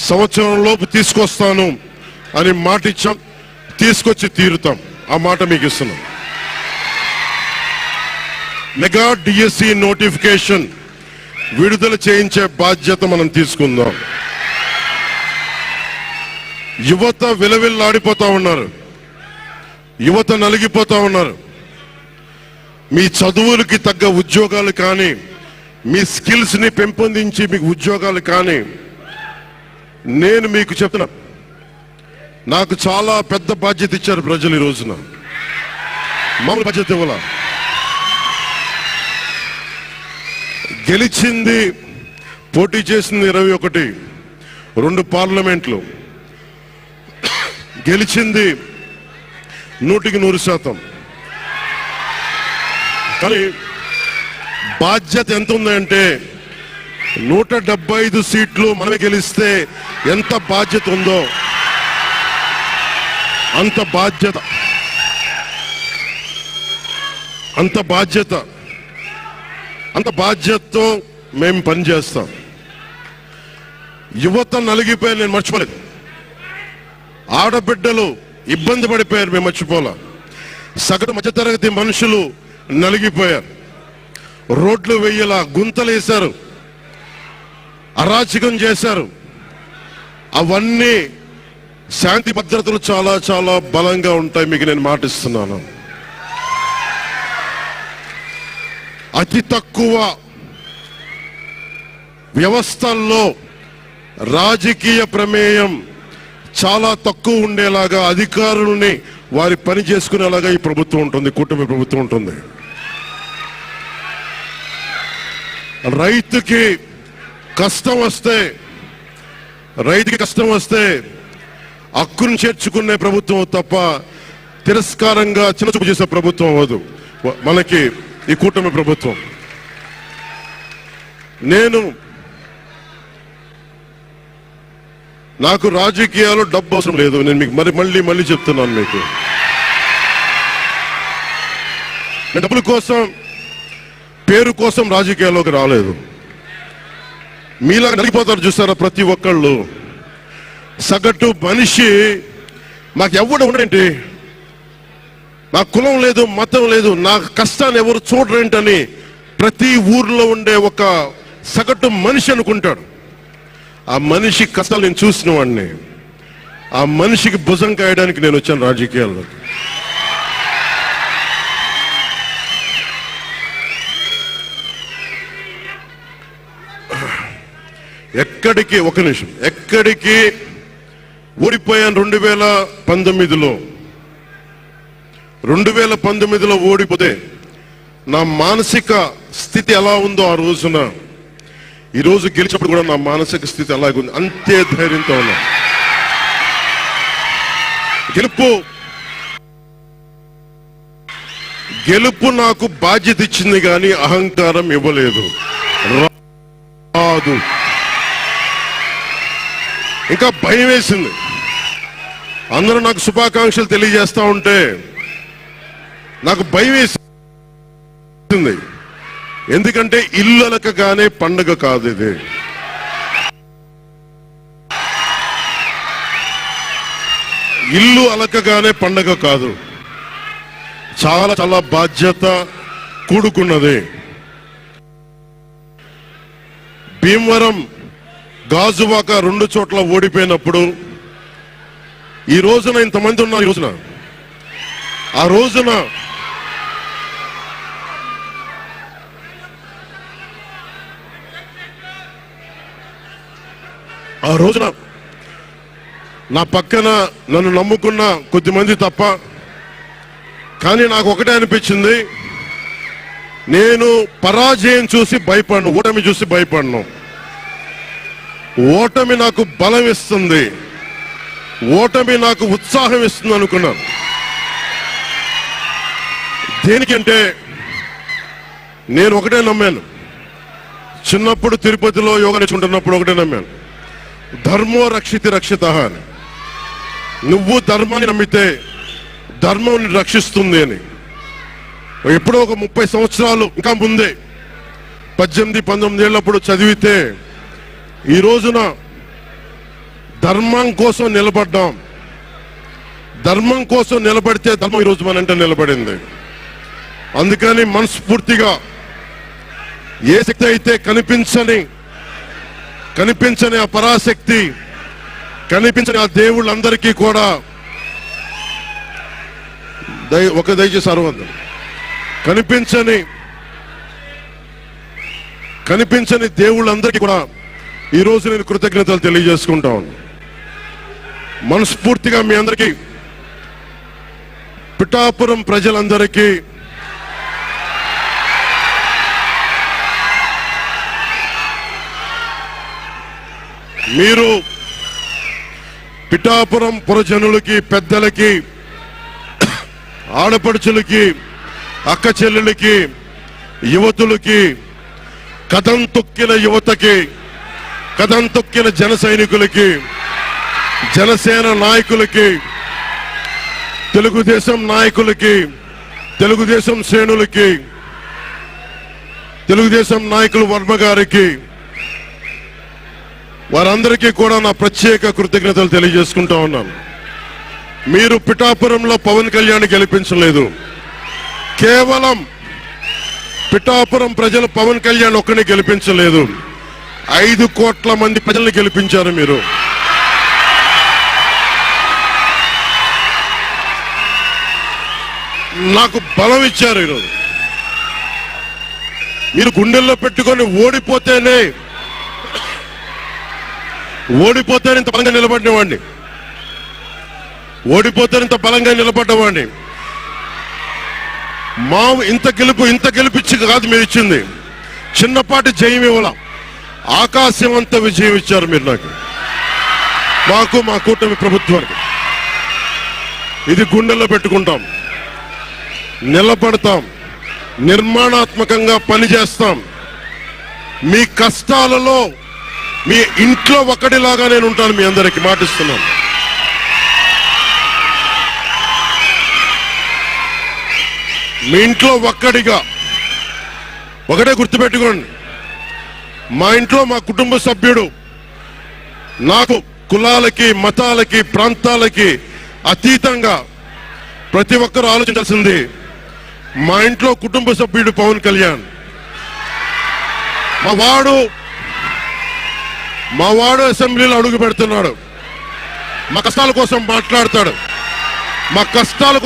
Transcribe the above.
సంవత్సరంలోపు తీసుకొస్తాను అని మాట ఇచ్చాం, తీసుకొచ్చి తీరుతాం. ఆ మాట మీకు ఇస్తున్నాం. మెగా డిఎస్సి నోటిఫికేషన్ విడుదల చేయించే బాధ్యత మనం తీసుకుందాం. యువత విలవిల్లాడిపోతా ఉన్నారు, యువత నలిగిపోతా ఉన్నారు. మీ చదువులకి తగ్గ ఉద్యోగాలు కానీ, మీ స్కిల్స్ ని పెంపొందించి మీకు ఉద్యోగాలు కానీ, నేను మీకు చెప్తున్నా, నాకు చాలా పెద్ద బాధ్యత ఇచ్చారు ప్రజలు. ఈ రోజున మామూలు బాధ్యత ఇవ్వాల. గెలిచింది, పోటీ చేసింది 21, 2 పార్లమెంట్లు గెలిచింది 100%. కానీ బాధ్యత ఎంత ఉందంటే 175 సీట్లు మనమే గెలిస్తే ఎంత బాధ్యత ఉందో అంత బాధ్యతతో మేము పనిచేస్తాం. యువత నలిగిపోయారు, నేను మర్చిపోలేదు. ఆడబిడ్డలు ఇబ్బంది పడిపోయారు, మేము మర్చిపోలే. సగటు మధ్యతరగతి మనుషులు నలిగిపోయారు. రోడ్లు వెయ్యలా, గుంతలు వేశారు, అరాచకం చేశారు. అవన్నీ శాంతి భద్రతలు చాలా చాలా బలంగా ఉంటాయి, మీకు నేను మాటిస్తున్నాను. అతి తక్కువ వ్యవస్థల్లో రాజకీయ ప్రమేయం చాలా తక్కువ ఉండేలాగా, అధికారుల్ని వారి పని చేసుకునేలాగా ఈ ప్రభుత్వం ఉంటుంది, కూటమి ప్రభుత్వం ఉంటుంది. రైతుకి కష్టం వస్తే హక్కును చేర్చుకునే ప్రభుత్వం తప్ప తిరస్కారంగా చిన్నచూపు చేసే ప్రభుత్వం అవ్వదు మనకి ఈ కూటమి ప్రభుత్వం. నాకు రాజకీయాలు డబ్బు అవసరం లేదు. నేను మీకు మళ్ళీ చెప్తున్నాను, మీకు నేను డబ్బుల కోసం, పేరు కోసం రాజకీయాల్లోకి రాలేదు. మీలా నలిగిపోతారు చూస్తారా ప్రతి ఒక్కళ్ళు. సగటు మనిషి మాకు ఎవడు ఉండేంటి, నా కులం లేదు, మతం లేదు, నా కష్టాన్ని ఎవరు చూడరేంటని ప్రతి ఊర్లో ఉండే ఒక సగటు మనిషి అనుకుంటాడు. ఆ మనిషి కష్టాలు నేను చూసిన వాడిని. ఆ మనిషికి భుజం కాయడానికి నేను వచ్చాను రాజకీయాల్లో. ఒక నిమిషం, ఎక్కడికి ఓడిపోయాను 2019లో. 2019లో ఓడిపోతే నా మానసిక స్థితి ఎలా ఉందో ఆ రోజున, ఈ రోజు గెలిచినప్పుడు కూడా నా మానసిక స్థితి అలాగే ఉంది. అంతే ధైర్యంతో ఉన్నా. గెలుపు నాకు బాధ్యత ఇచ్చింది కానీ అహంకారం ఇవ్వలేదు. రాదు. ఇంకా భయం వేసింది. అందరూ నాకు శుభాకాంక్షలు తెలియజేస్తా ఉంటే నాకు భయం వేసింది. ఎందుకంటే ఇల్లు అలకగానే పండగ కాదు ఇది. ఇల్లు అలకగానే పండగ కాదు, చాలా చాలా బాధ్యత కూడుకున్నది. భీమవరం, గాజువాక 2 చోట్ల ఓడిపోయినప్పుడు ఈ రోజున ఇంతమంది ఉన్నారు. ఆ రోజున నా పక్కన నన్ను నమ్ముకున్న కొద్దిమంది తప్ప, కానీ నాకు ఒకటే అనిపించింది, నేను పరాజయం చూసి భయపడను, ఓటమి చూసి భయపడను. ఓటమి నాకు బలం ఇస్తుంది, ఓటమి నాకు ఉత్సాహం ఇస్తుంది అనుకున్నాను. దేనికంటే నేను ఒకటే నమ్మాను. చిన్నప్పుడు తిరుపతిలో యోగా నేర్చుకుంటున్నప్పుడు ఒకటే నమ్మాను, ధర్మో రక్షితి రక్షిత అని. నువ్వు ధర్మాన్ని నమ్మితే ధర్మం రక్షిస్తుంది అని. ఎప్పుడో ఒక 30 సంవత్సరాలు ఇంకా ముందే 18-19 ఏళ్ళప్పుడు చదివితే ఈ రోజున ధర్మం కోసం నిలబడ్డాం. ధర్మం కోసం నిలబడితే ధర్మం ఈరోజు మనంటే నిలబడింది. అందుకని మనస్ఫూర్తిగా ఏ శక్తి అయితే కనిపించని ఆ పరాశక్తి, కనిపించని ఆ దేవుళ్ళందరికీ కూడా దయచేసి అరవద్దు. కనిపించని దేవుళ్ళందరికీ కూడా ఈరోజు నేను కృతజ్ఞతలు తెలియజేసుకుంటా ఉన్నాను. మనస్ఫూర్తిగా మీ అందరికీ, పిఠాపురం ప్రజలందరికీ మీరు పిఠాపురం పురజనులకి, పెద్దలకి, ఆడపడుచులకి, అక్క చెల్లెలకి, యువతులకి, కథం తొక్కిన యువతకి, కథం తొక్కిన జన సైనికులకి, జనసేన నాయకులకి, తెలుగుదేశం నాయకులకి, తెలుగుదేశం శ్రేణులకి, తెలుగుదేశం నాయకులు వర్మ గారికి, వారందరికీ కూడా నా ప్రత్యేక కృతజ్ఞతలు తెలియజేసుకుంటా ఉన్నాను. మీరు పిఠాపురంలో పవన్ కళ్యాణ్ గెలిపించలేదు. కేవలం పిఠాపురం ప్రజలు పవన్ కళ్యాణ్ ఒక్కడిని గెలిపించలేదు, 5 కోట్ల మంది ప్రజల్ని గెలిపించారు. మీరు నాకు బలం ఇచ్చారు. ఈరోజు మీరు గుండెల్లో పెట్టుకొని ఓడిపోతేనే ఇంత బలంగా నిలబడినవాడిని, ఇంత బలంగా నిలబడ్డవాడిని. ఇంత గెలిపించి కాదు మీరు ఇచ్చింది, చిన్నపాటి జయం ఇవ్వాల, ఆకాశం అంత విజయం ఇచ్చారు మీరు మాకు, మా కూటమి ప్రభుత్వానికి. ఇది గుండెల్లో పెట్టుకుంటాం, నిలబడతాం, నిర్మాణాత్మకంగా పనిచేస్తాం. మీ కష్టాలలో మీ ఇంట్లో ఒకటిలాగా నేను ఉంటాను, మీ అందరికీ మాటిస్తున్నాను. మీ ఇంట్లో ఒకటే గుర్తుపెట్టుకోండి, మా ఇంట్లో మా కుటుంబ సభ్యుడు నాకు కులాలకి, మతాలకి, ప్రాంతాలకి అతీతంగా ప్రతి ఒక్కరూ ఆలోచించాల్సింది, మా ఇంట్లో కుటుంబ సభ్యుడు పవన్ కళ్యాణ్. మా వాడు అసెంబ్లీలో అడుగు పెడుతున్నాడు, మా కష్టాల కోసం మాట్లాడతాడు, మా కష్టాల కోసం